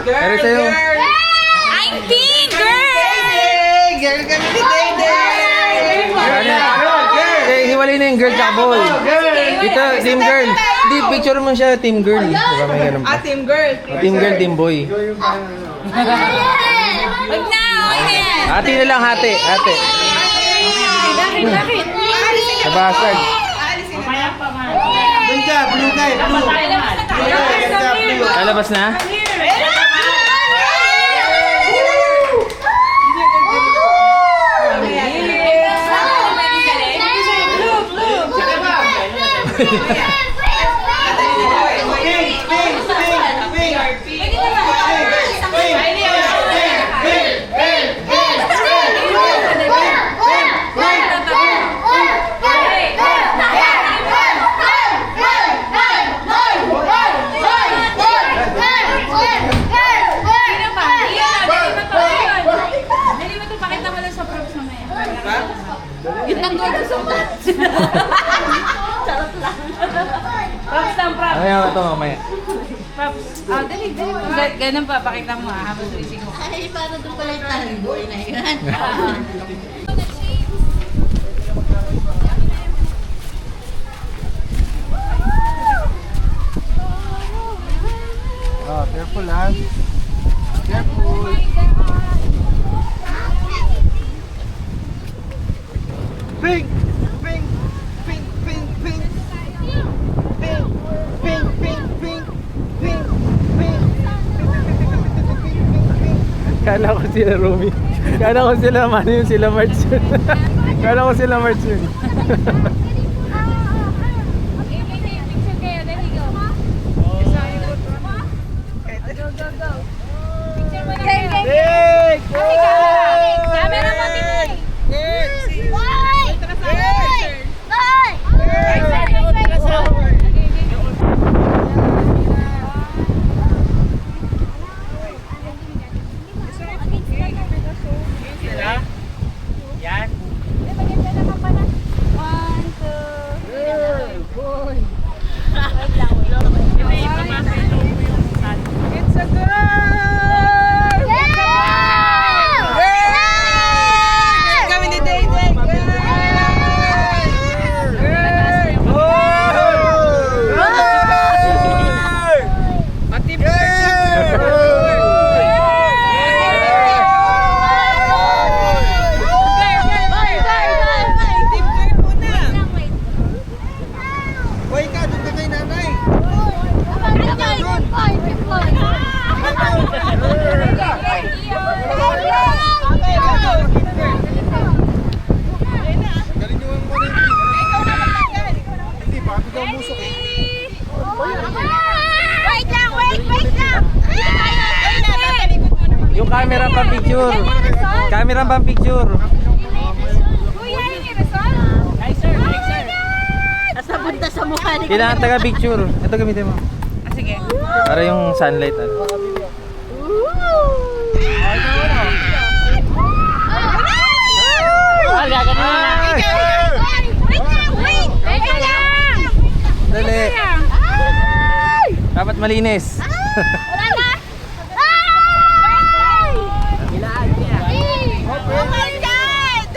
Pero sa'yo. I'm pink, girl! Girl kami ni Day-Day! Hiwalay na yung girl tsaka boy. Dito, team girl. Hindi, picture mo siya, team girl. Diba may ganun pa? Team girl. Team girl, team boy. Wag na, okay na. Ate na lang, ate. Ate. Bakit? Nabasag. Doon ka, blue guy, blue. Lalabas na? Yun lang doon sa sumat. Charot lang. Props lang, props. Mamaya ito, mamaya. Props. Ah, dali. Ganun pa, pakita mo habang sumisig mo. Ay, paano doon pala yung talang boy na yun? Oh, careful ha. Careful. Pink! Pink! Pink! Pink! Pink! Pink! Pink! Pink! Pink! Pink! Pink! Kala ko sila Rumi. Kala ko sila Manu yun, sila March yun. Kala ko sila March yun. Camera mo, Tinoy! It's a girl! Kami ni Day-Day! Boy ka, doon ka kay nanay! Galing nyo ang mga hindi, baka daw musok eh. Wait lang! Yung camera pang picture. Camera pang picture. Kuya, yung Rizal? Hi, sir. Nasa punta sa mukha ni Kailangan taga picture. Ito gamitin mo. Sige. Para yung sunlight. Dali. Dapat malinis. Wala na! Oh my God!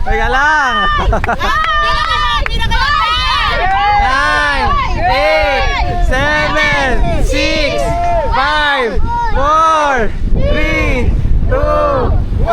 Teka lang. 9, 8, 7, 6, 5, 4, 3, 2, 1.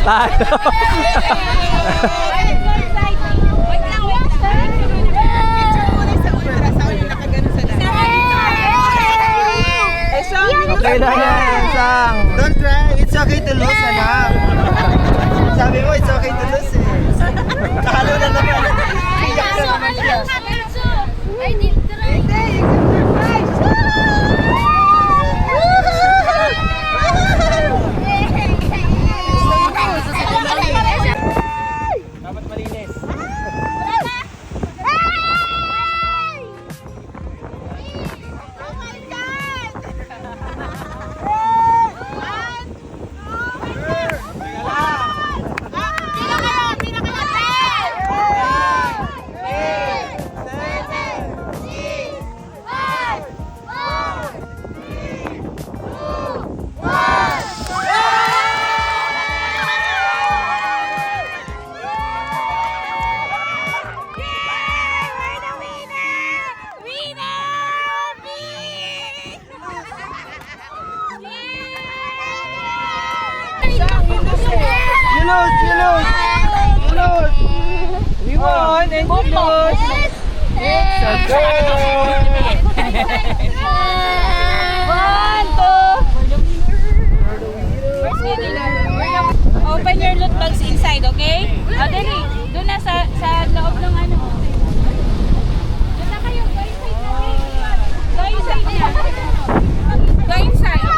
Tayo. Okay lang yan, Sang. Don't cry, it's okay to lose, anak. Sabi mo, it's okay to lose eh. Talo na naman. Iyak na naman. lose! You lose! You lose! We won and we lost. It's a goal. 1, 2. First winner. Open your loot bags inside, okay? O, dali. Doon na sa loob ng ano. Doon na kayo. Go inside na. Go inside na. Go inside.